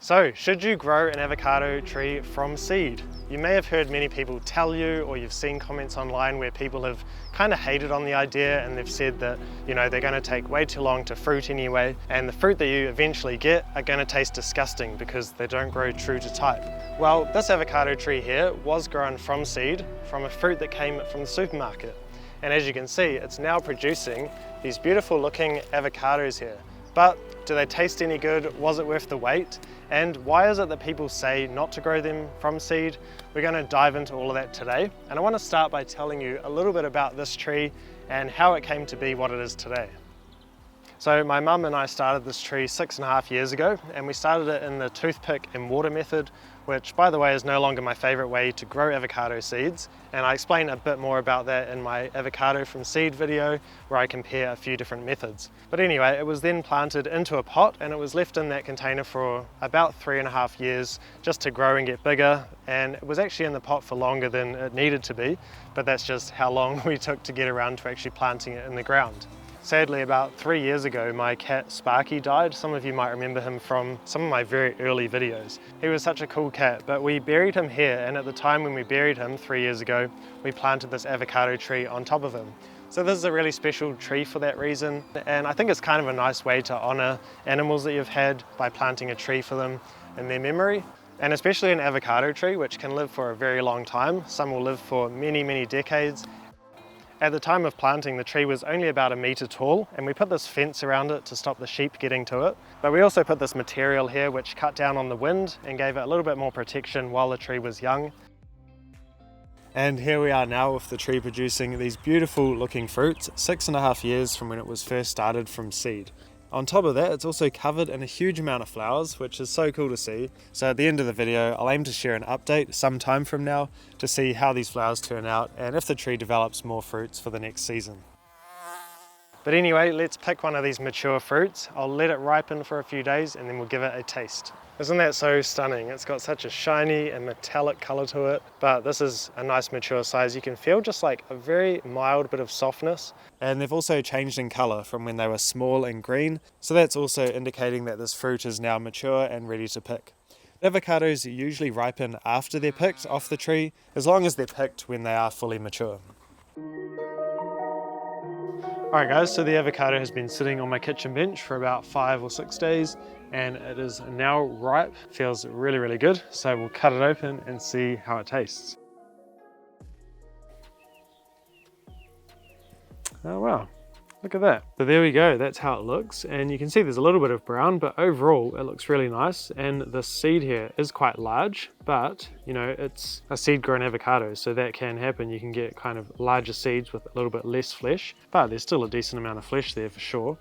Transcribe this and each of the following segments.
So, should you grow an avocado tree from seed? You may have heard many people tell you, or you've seen comments online where people have kind of hated on the idea and they've said that, they're going to take way too long to fruit anyway, and the fruit that you eventually get are going to taste disgusting because they don't grow true to type. Well, this avocado tree here was grown from seed, from a fruit that came from the supermarket. And as you can see, it's now producing these beautiful looking avocados here. But do they taste any good? Was it worth the wait? And why is it that people say not to grow them from seed? We're going to dive into all of that today. And I want to start by telling you a little bit about this tree and how it came to be what it is today. So my mum and I started this tree 6.5 years ago, and we started it in the toothpick and water method, which by the way is no longer my favorite way to grow avocado seeds. And I explain a bit more about that in my avocado from seed video where I compare a few different methods. But anyway, it was then planted into a pot and it was left in that container for about 3.5 years just to grow and get bigger. And it was actually in the pot for longer than it needed to be, but that's just how long we took to get around to actually planting it in the ground. Sadly, about 3 years ago, my cat Sparky died. Some of you might remember him from some of my very early videos. He was such a cool cat, but we buried him here, and at the time when we buried him 3 years ago, we planted this avocado tree on top of him. So this is a really special tree for that reason, and I think it's kind of a nice way to honor animals that you've had by planting a tree for them in their memory. And especially an avocado tree, which can live for a very long time. Some will live for many, many decades. At the time of planting, the tree was only about 1 meter tall, and we put this fence around it to stop the sheep getting to it. But we also put this material here which cut down on the wind and gave it a little bit more protection while the tree was young. And here we are now with the tree producing these beautiful looking fruits, 6.5 years from when it was first started from seed. On top of that, it's also covered in a huge amount of flowers, which is so cool to see. So at the end of the video, I'll aim to share an update some time from now to see how these flowers turn out and if the tree develops more fruits for the next season. But anyway, let's pick one of these mature fruits. I'll let it ripen for a few days and then we'll give it a taste. Isn't that so stunning? It's got such a shiny and metallic color to it, but this is a nice mature size. You can feel just like a very mild bit of softness. And they've also changed in color from when they were small and green. So that's also indicating that this fruit is now mature and ready to pick. Avocados usually ripen after they're picked off the tree, as long as they're picked when they are fully mature. Alright guys, so the avocado has been sitting on my kitchen bench for about 5 or 6 days and it is now ripe. Feels really, really good. So we'll cut it open and see how it tastes. Oh wow, look at that. So there we go, that's how it looks. And you can see there's a little bit of brown, but overall it looks really nice. And the seed here is quite large, but it's a seed grown avocado, so that can happen. You can get kind of larger seeds with a little bit less flesh, but there's still a decent amount of flesh there for sure.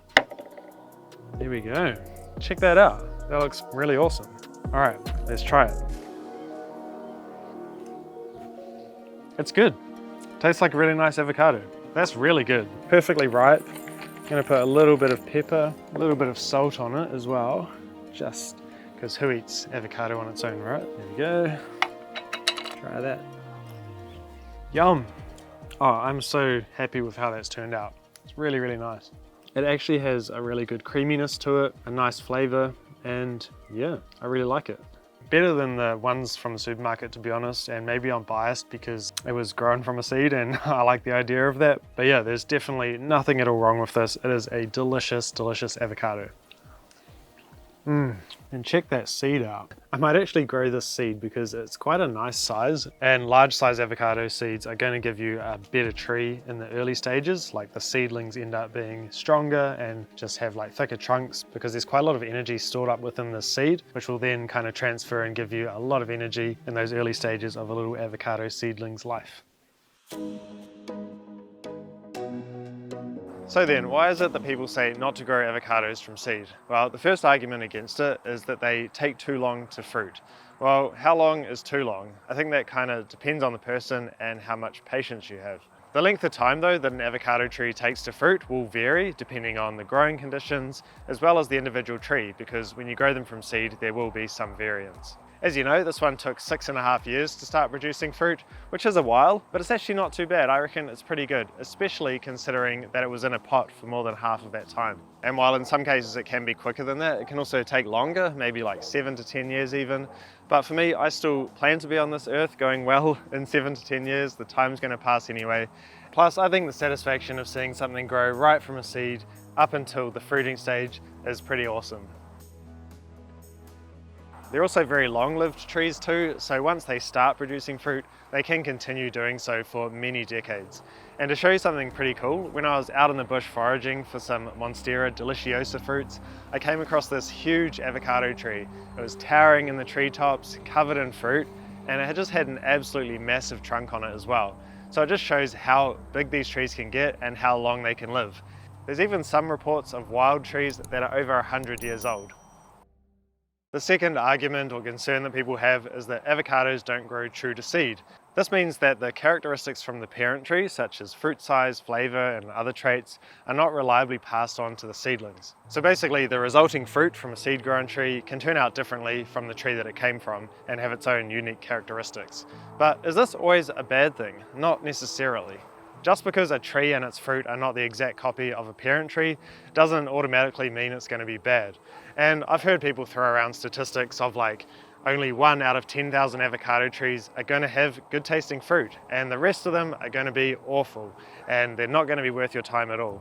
There we go. Check that out. That looks really awesome. All right, let's try it. It's good. Tastes like a really nice avocado. That's really good. Perfectly ripe. I'm gonna put a little bit of pepper, a little bit of salt on it as well, just because who eats avocado on its own, right? There we go. Try that. Yum. Oh, I'm so happy with how that's turned out. It's really, really nice. It actually has a really good creaminess to it, a nice flavor, and yeah, I really like it. Better than the ones from the supermarket, to be honest, and maybe I'm biased because it was grown from a seed and I like the idea of that. But yeah, there's definitely nothing at all wrong with this. It is a delicious, delicious avocado. And check that seed out. I might actually grow this seed because it's quite a nice size, and large size avocado seeds are going to give you a better tree in the early stages. Like the seedlings end up being stronger and just have like thicker trunks because there's quite a lot of energy stored up within the seed, which will then kind of transfer and give you a lot of energy in those early stages of a little avocado seedling's life. So then, why is it that people say not to grow avocados from seed? Well, the first argument against it is that they take too long to fruit. Well, how long is too long? I think that kind of depends on the person and how much patience you have. The length of time though that an avocado tree takes to fruit will vary depending on the growing conditions as well as the individual tree, because when you grow them from seed there will be some variance. As you know, this one took 6.5 years to start producing fruit, which is a while, but it's actually not too bad. I reckon it's pretty good, especially considering that it was in a pot for more than half of that time. And while in some cases it can be quicker than that, it can also take longer, maybe like 7 to 10 years even. But for me, I still plan to be on this earth going well in 7 to 10 years. The time's going to pass anyway. Plus, I think the satisfaction of seeing something grow right from a seed up until the fruiting stage is pretty awesome. They're also very long-lived trees too, so once they start producing fruit, they can continue doing so for many decades. And to show you something pretty cool, when I was out in the bush foraging for some Monstera deliciosa fruits, I came across this huge avocado tree. It was towering in the treetops, covered in fruit, and it had just had an absolutely massive trunk on it as well. So it just shows how big these trees can get and how long they can live. There's even some reports of wild trees that are over 100 years old. The second argument or concern that people have is that avocados don't grow true to seed. This means that the characteristics from the parent tree, such as fruit size, flavor, and other traits, are not reliably passed on to the seedlings. So basically, the resulting fruit from a seed-grown tree can turn out differently from the tree that it came from and have its own unique characteristics. But is this always a bad thing? Not necessarily. Just because a tree and its fruit are not the exact copy of a parent tree doesn't automatically mean it's going to be bad. And I've heard people throw around statistics of like only 1 out of 10,000 avocado trees are going to have good tasting fruit and the rest of them are going to be awful and they're not going to be worth your time at all.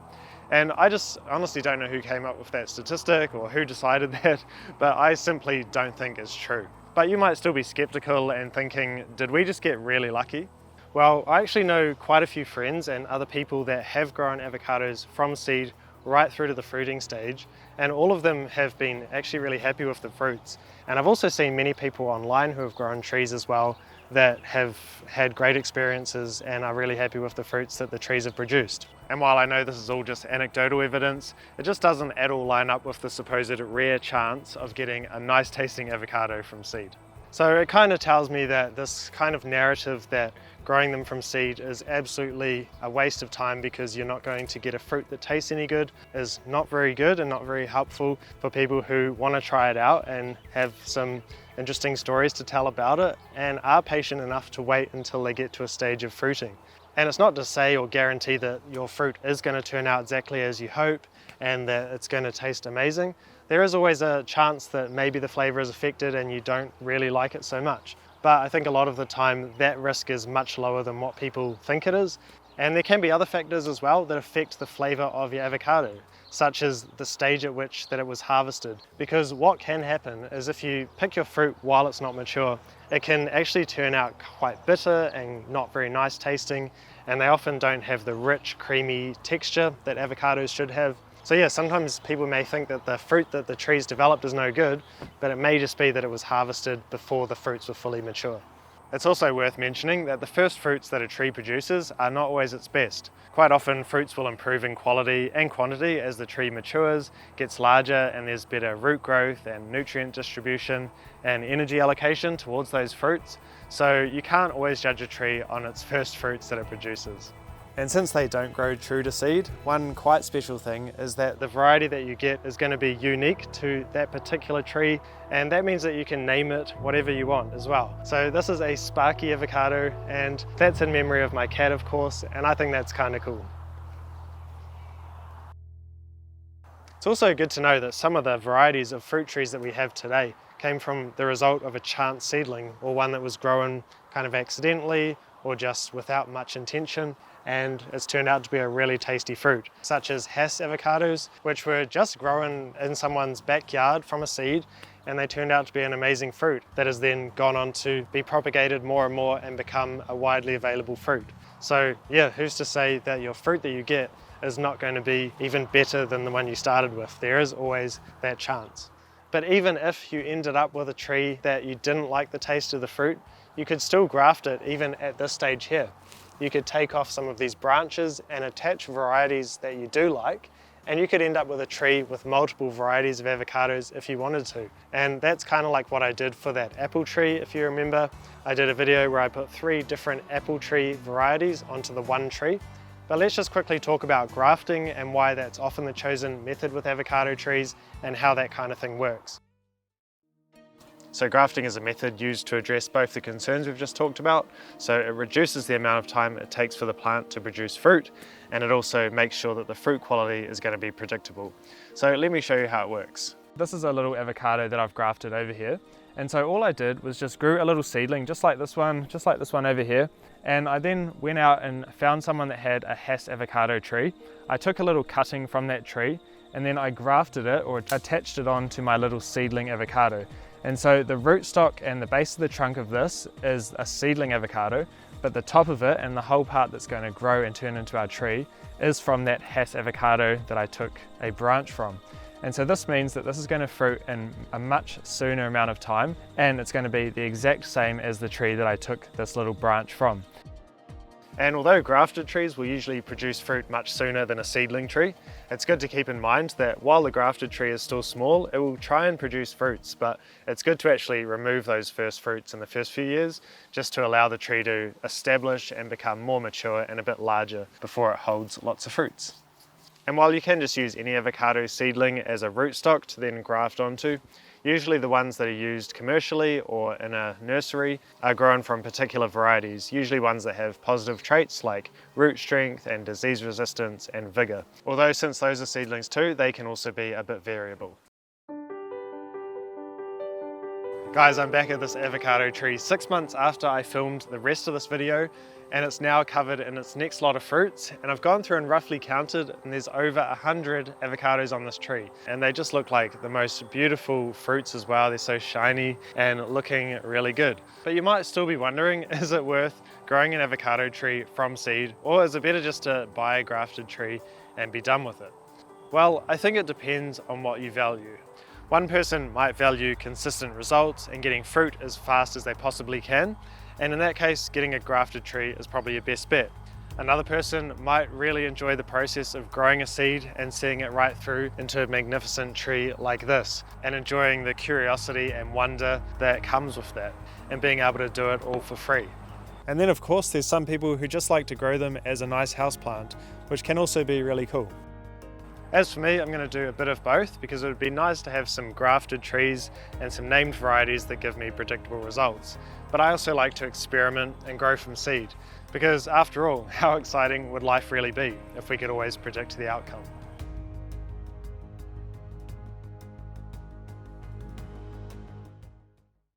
And I just honestly don't know who came up with that statistic or who decided that, but I simply don't think it's true. But you might still be skeptical and thinking, did we just get really lucky? Well, I actually know quite a few friends and other people that have grown avocados from seed right through to the fruiting stage, and all of them have been actually really happy with the fruits. And I've also seen many people online who have grown trees as well that have had great experiences and are really happy with the fruits that the trees have produced. And while I know this is all just anecdotal evidence, it just doesn't at all line up with the supposed rare chance of getting a nice tasting avocado from seed. So it kind of tells me that this kind of narrative that growing them from seed is absolutely a waste of time because you're not going to get a fruit that tastes any good is not very good and not very helpful for people who want to try it out and have some interesting stories to tell about it and are patient enough to wait until they get to a stage of fruiting. And it's not to say or guarantee that your fruit is going to turn out exactly as you hope and that it's going to taste amazing. There is always a chance that maybe the flavor is affected and you don't really like it so much. But I think a lot of the time that risk is much lower than what people think it is. And there can be other factors as well that affect the flavor of your avocado, such as the stage at which that it was harvested. Because what can happen is if you pick your fruit while it's not mature, it can actually turn out quite bitter and not very nice tasting, and they often don't have the rich, creamy texture that avocados should have. So yeah, sometimes people may think that the fruit that the tree's developed is no good, but it may just be that it was harvested before the fruits were fully mature. It's also worth mentioning that the first fruits that a tree produces are not always its best. Quite often fruits will improve in quality and quantity as the tree matures, gets larger, and there's better root growth and nutrient distribution and energy allocation towards those fruits. So you can't always judge a tree on its first fruits that it produces. And since they don't grow true to seed, one quite special thing is that the variety that you get is going to be unique to that particular tree, and that means that you can name it whatever you want as well. So this is a Sparky avocado, and that's in memory of my cat, of course, and I think that's kind of cool. It's also good to know that some of the varieties of fruit trees that we have today came from the result of a chance seedling, or one that was grown kind of accidentally or just without much intention, and it's turned out to be a really tasty fruit, such as Hass avocados, which were just grown in someone's backyard from a seed, and they turned out to be an amazing fruit that has then gone on to be propagated more and more and become a widely available fruit. So yeah, who's to say that your fruit that you get is not going to be even better than the one you started with? There is always that chance. But even if you ended up with a tree that you didn't like the taste of the fruit, you could still graft it even at this stage here. You could take off some of these branches and attach varieties that you do like, and you could end up with a tree with multiple varieties of avocados if you wanted to. And that's kind of like what I did for that apple tree, if you remember. I did a video where I put 3 different apple tree varieties onto the one tree. But let's just quickly talk about grafting and why that's often the chosen method with avocado trees and how that kind of thing works. So grafting is a method used to address both the concerns we've just talked about. So it reduces the amount of time it takes for the plant to produce fruit, and it also makes sure that the fruit quality is going to be predictable. So let me show you how it works. This is a little avocado that I've grafted over here. And so all I did was just grew a little seedling, just like this one over here. And I then went out and found someone that had a Hass avocado tree. I took a little cutting from that tree and then I grafted it or attached it onto my little seedling avocado. And so the rootstock and the base of the trunk of this is a seedling avocado, but the top of it and the whole part that's going to grow and turn into our tree is from that Hass avocado that I took a branch from. And so this means that this is going to fruit in a much sooner amount of time, and it's going to be the exact same as the tree that I took this little branch from. And although grafted trees will usually produce fruit much sooner than a seedling tree, it's good to keep in mind that while the grafted tree is still small, it will try and produce fruits, but it's good to actually remove those first fruits in the first few years, just to allow the tree to establish and become more mature and a bit larger before it holds lots of fruits. And while you can just use any avocado seedling as a rootstock to then graft onto, usually the ones that are used commercially or in a nursery are grown from particular varieties, usually ones that have positive traits like root strength and disease resistance and vigor. Although since those are seedlings too, they can also be a bit variable. Guys, I'm back at this avocado tree 6 months after I filmed the rest of this video, and it's now covered in its next lot of fruits, and I've gone through and roughly counted, and there's over 100 avocados on this tree, and they just look like the most beautiful fruits as well. They're so shiny and looking really good. But you might still be wondering, is it worth growing an avocado tree from seed, or is it better just to buy a grafted tree and be done with it? Well, I think it depends on what you value. One person might value consistent results and getting fruit as fast as they possibly can, and in that case, getting a grafted tree is probably your best bet. Another person might really enjoy the process of growing a seed and seeing it right through into a magnificent tree like this, and enjoying the curiosity and wonder that comes with that, and being able to do it all for free. And then of course, there's some people who just like to grow them as a nice houseplant, which can also be really cool. As for me, I'm going to do a bit of both because it would be nice to have some grafted trees and some named varieties that give me predictable results. But I also like to experiment and grow from seed because after all, how exciting would life really be if we could always predict the outcome?